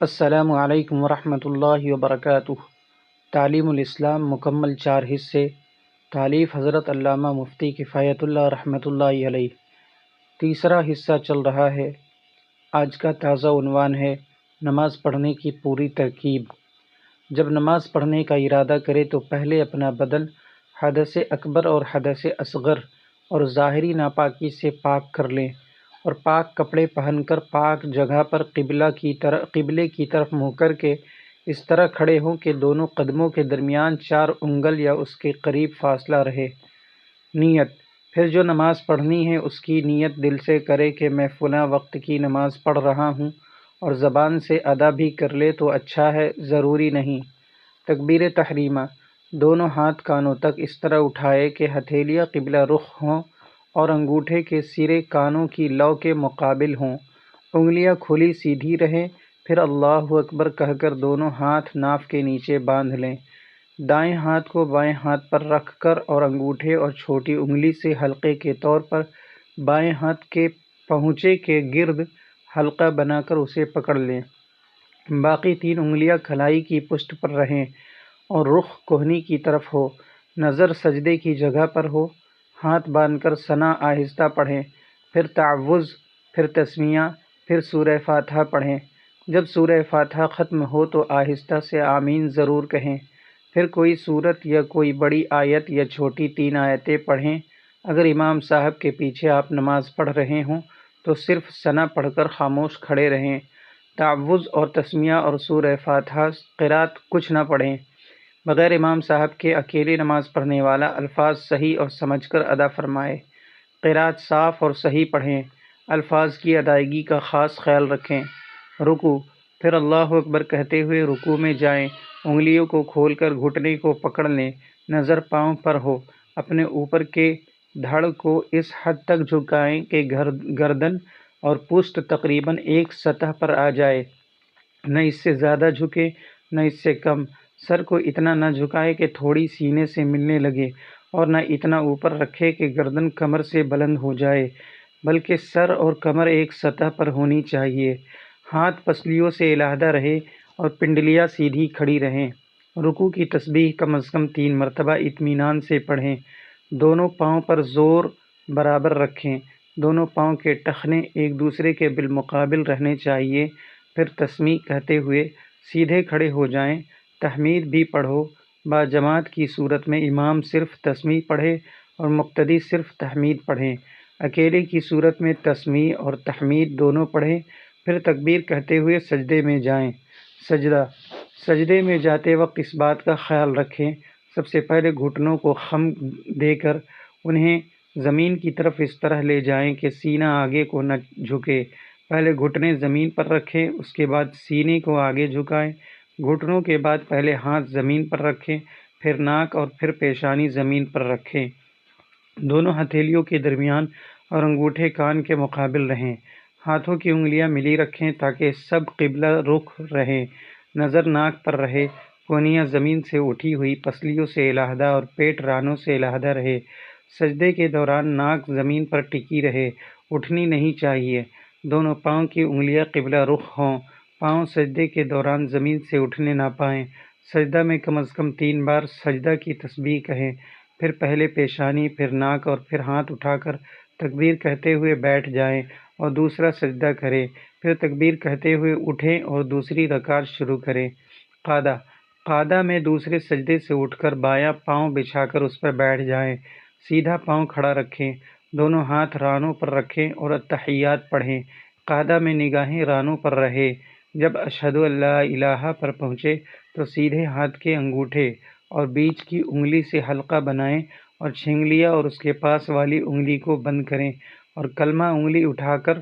السلام علیکم ورحمۃ اللہ وبرکاتہ۔ تعلیم الاسلام مکمل 4 حصے، تالیف حضرت علامہ مفتی کفایت اللہ رحمۃ اللہ علیہ۔ تیسرا حصہ چل رہا ہے۔ آج کا تازہ عنوان ہے نماز پڑھنے کی پوری ترکیب۔ جب نماز پڑھنے کا ارادہ کرے تو پہلے اپنا بدن حدث اکبر اور حدث اصغر اور ظاہری ناپاکی سے پاک کر لیں، اور پاک کپڑے پہن کر پاک جگہ پر قبلے کی طرف منہ کر کے اس طرح کھڑے ہوں کہ دونوں قدموں کے درمیان 4 انگل یا اس کے قریب فاصلہ رہے۔ نیت: پھر جو نماز پڑھنی ہے اس کی نیت دل سے کرے کہ میں فلاں وقت کی نماز پڑھ رہا ہوں، اور زبان سے ادا بھی کر لے تو اچھا ہے، ضروری نہیں۔ تکبیر تحریمہ: دونوں ہاتھ کانوں تک اس طرح اٹھائے کہ ہتھیلیاں قبلہ رخ ہوں اور انگوٹھے کے سرے کانوں کی لو کے مقابل ہوں، انگلیاں کھلی سیدھی رہیں۔ پھر اللہ اکبر کہہ کر دونوں ہاتھ ناف کے نیچے باندھ لیں، دائیں ہاتھ کو بائیں ہاتھ پر رکھ کر اور انگوٹھے اور چھوٹی انگلی سے حلقے کے طور پر بائیں ہاتھ کے پہنچے کے گرد حلقہ بنا کر اسے پکڑ لیں۔ باقی 3 انگلیاں کلائی کی پشت پر رہیں اور رخ کوہنی کی طرف ہو، نظر سجدے کی جگہ پر ہو۔ ہاتھ باندھ کر ثنا آہستہ پڑھیں، پھر تعوذ، پھر تسمیہ، پھر سورہ فاتحہ پڑھیں۔ جب سورہ فاتحہ ختم ہو تو آہستہ سے آمین ضرور کہیں۔ پھر کوئی سورت یا کوئی بڑی آیت یا چھوٹی 3 آیتیں پڑھیں۔ اگر امام صاحب کے پیچھے آپ نماز پڑھ رہے ہوں تو صرف ثنا پڑھ کر خاموش کھڑے رہیں۔ تعوذ اور تسمیہ اور سورہ فاتحہ قرات کچھ نہ پڑھیں۔ بغیر امام صاحب کے اکیلے نماز پڑھنے والا الفاظ صحیح اور سمجھ کر ادا فرمائے۔ قرات صاف اور صحیح پڑھیں، الفاظ کی ادائیگی کا خاص خیال رکھیں۔ رکوع: پھر اللہ اکبر کہتے ہوئے رکوع میں جائیں، انگلیوں کو کھول کر گھٹنے کو پکڑ لیں، نظر پاؤں پر ہو، اپنے اوپر کے دھڑ کو اس حد تک جھکائیں کہ گردن اور پشت تقریباً ایک سطح پر آ جائے، نہ اس سے زیادہ جھکے نہ اس سے کم۔ سر کو اتنا نہ جھکائے کہ تھوڑی سینے سے ملنے لگے، اور نہ اتنا اوپر رکھے کہ گردن کمر سے بلند ہو جائے، بلکہ سر اور کمر ایک سطح پر ہونی چاہیے۔ ہاتھ پسلیوں سے علیحدہ رہے اور پنڈلیاں سیدھی کھڑی رہیں۔ رکوع کی تسبیح کم از کم 3 مرتبہ اطمینان سے پڑھیں۔ دونوں پاؤں پر زور برابر رکھیں، دونوں پاؤں کے ٹخنے ایک دوسرے کے بالمقابل رہنے چاہیے۔ پھر تسمیع کہتے ہوئے سیدھے کھڑے ہو جائیں۔ تحمید بھی پڑھو۔ باجماعت کی صورت میں امام صرف تسمیع پڑھے اور مقتدی صرف تحمید پڑھیں۔ اکیلے کی صورت میں تسمیع اور تحمید دونوں پڑھیں۔ پھر تکبیر کہتے ہوئے سجدے میں جائیں۔ سجدہ: سجدے میں جاتے وقت اس بات کا خیال رکھیں، سب سے پہلے گھٹنوں کو خم دے کر انہیں زمین کی طرف اس طرح لے جائیں کہ سینہ آگے کو نہ جھکے۔ پہلے گھٹنے زمین پر رکھیں، اس کے بعد سینے کو آگے جھکائیں۔ گھٹنوں کے بعد پہلے ہاتھ زمین پر رکھیں، پھر ناک اور پھر پیشانی زمین پر رکھیں۔ دونوں ہتھیلیوں کے درمیان اور انگوٹھے کان کے مقابل رہیں۔ ہاتھوں کی انگلیاں ملی رکھیں تاکہ سب قبلہ رخ رہیں۔ نظر ناک پر رہے، کونیاں زمین سے اٹھی ہوئی پسلیوں سے علیحدہ اور پیٹ رانوں سے علیحدہ رہے۔ سجدے کے دوران ناک زمین پر ٹکی رہے، اٹھنی نہیں چاہیے۔ دونوں پاؤں کی انگلیاں قبلہ رخ ہوں، پاؤں سجدے کے دوران زمین سے اٹھنے نہ پائیں۔ سجدہ میں کم از کم 3 بار سجدہ کی تسبیح کہیں، پھر پہلے پیشانی، پھر ناک اور پھر ہاتھ اٹھا کر تکبیر کہتے ہوئے بیٹھ جائیں اور دوسرا سجدہ کریں، پھر تکبیر کہتے ہوئے اٹھیں اور دوسری رکعت شروع کریں۔ قعدہ: قعدہ میں دوسرے سجدے سے اٹھ کر بایاں پاؤں بچھا کر اس پر بیٹھ جائیں، سیدھا پاؤں کھڑا رکھیں، دونوں ہاتھ رانوں پر رکھیں اور التحیات پڑھیں۔ قعدہ میں نگاہیں رانوں پر رہے۔ جب اشہد ان لا الہ پر پہنچے تو سیدھے ہاتھ کے انگوٹھے اور بیچ کی انگلی سے حلقہ بنائیں اور چھنگلیاں اور اس کے پاس والی انگلی کو بند کریں اور کلمہ انگلی اٹھا کر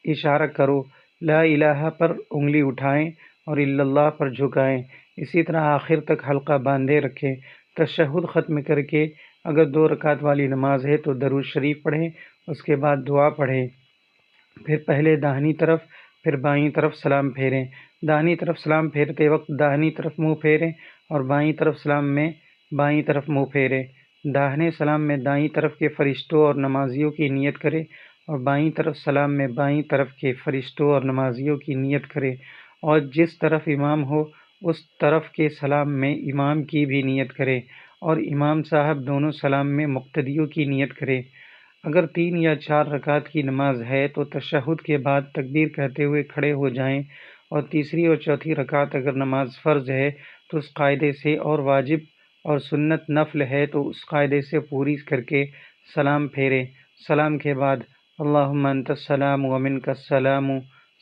اشارہ کرو، لا الہ پر انگلی اٹھائیں اور الا اللہ پر جھکائیں۔ اسی طرح آخر تک حلقہ باندھے رکھیں۔ تشہد ختم کر کے اگر 2 رکعت والی نماز ہے تو درود شریف پڑھیں، اس کے بعد دعا پڑھیں، پھر پہلے داہنی طرف پھر بائیں طرف سلام پھیریں۔ داہنی طرف سلام پھیرتے وقت داہنی طرف منہ پھیریں اور بائیں طرف سلام میں بائیں طرف منہ پھیریں۔ داہنے سلام میں دائیں طرف کے فرشتوں اور نمازیوں کی نیت کریں اور بائیں طرف سلام میں بائیں طرف کے فرشتوں اور نمازیوں کی نیت کریں اور جس طرف امام ہو اس طرف کے سلام میں امام کی بھی نیت کرے اور امام صاحب دونوں سلام میں مقتدیوں کی نیت کرے۔ اگر 3 یا 4 رکعت کی نماز ہے تو تشہد کے بعد تکبیر کہتے ہوئے کھڑے ہو جائیں، اور تیسری اور چوتھی رکعت اگر نماز فرض ہے تو اس قاعدے سے، اور واجب اور سنت نفل ہے تو اس قاعدے سے پوری کر کے سلام پھیریں۔ سلام کے بعد اللہم انت السلام ومنک السلام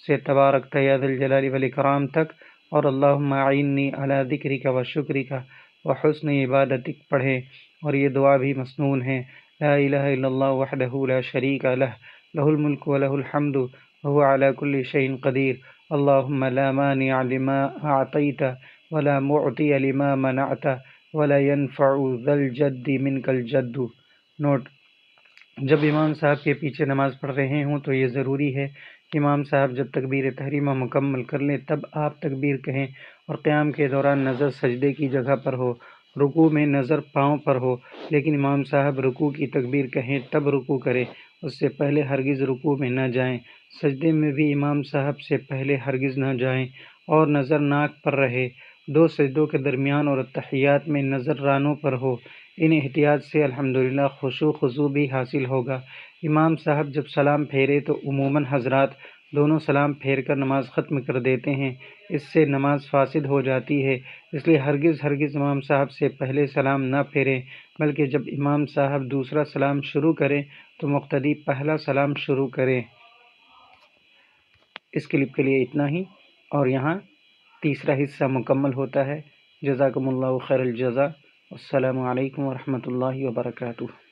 سے تبارک یا ذی الجلال والاکرام تک، اور اللہم اعنی علی ذکرک و شکرک و حسن عبادتک پڑھیں۔ اور یہ دعا بھی مسنون ہے، لا الہ الا اللہ وحدہ لا شریک لہ، لہ الملک و لہ الحمد وهو علی کل شیء قدیر، اللہم لا مانع لما اعطیت ولا معطی لما منعت ولا ينفع ذا الجد منک الجد۔ نوٹ: جب امام صاحب کے پیچھے نماز پڑھ رہے ہوں تو یہ ضروری ہے کہ امام صاحب جب تکبیر تحریمہ مکمل کر لیں تب آپ تکبیر کہیں، اور قیام کے دوران نظر سجدے کی جگہ پر ہو، رکوع میں نظر پاؤں پر ہو، لیکن امام صاحب رکوع کی تکبیر کہیں تب رکوع کریں، اس سے پہلے ہرگز رکوع میں نہ جائیں۔ سجدے میں بھی امام صاحب سے پہلے ہرگز نہ جائیں، اور نظر ناک پر رہے۔ 2 سجدوں کے درمیان اور اتحیات میں نظر رانوں پر ہو۔ ان احتیاط سے الحمدللہ خشوع خضوع بھی حاصل ہوگا۔ امام صاحب جب سلام پھیرے تو عموماً حضرات دونوں سلام پھیر کر نماز ختم کر دیتے ہیں، اس سے نماز فاسد ہو جاتی ہے، اس لیے ہرگز امام صاحب سے پہلے سلام نہ پھیریں، بلکہ جب امام صاحب دوسرا سلام شروع کریں تو مقتدی پہلا سلام شروع کریں۔ اس کلپ کے لیے اتنا ہی، اور یہاں تیسرا حصہ مکمل ہوتا ہے۔ جزاکم اللہ خیر الجزا۔ السلام علیکم ورحمۃ اللہ وبرکاتہ۔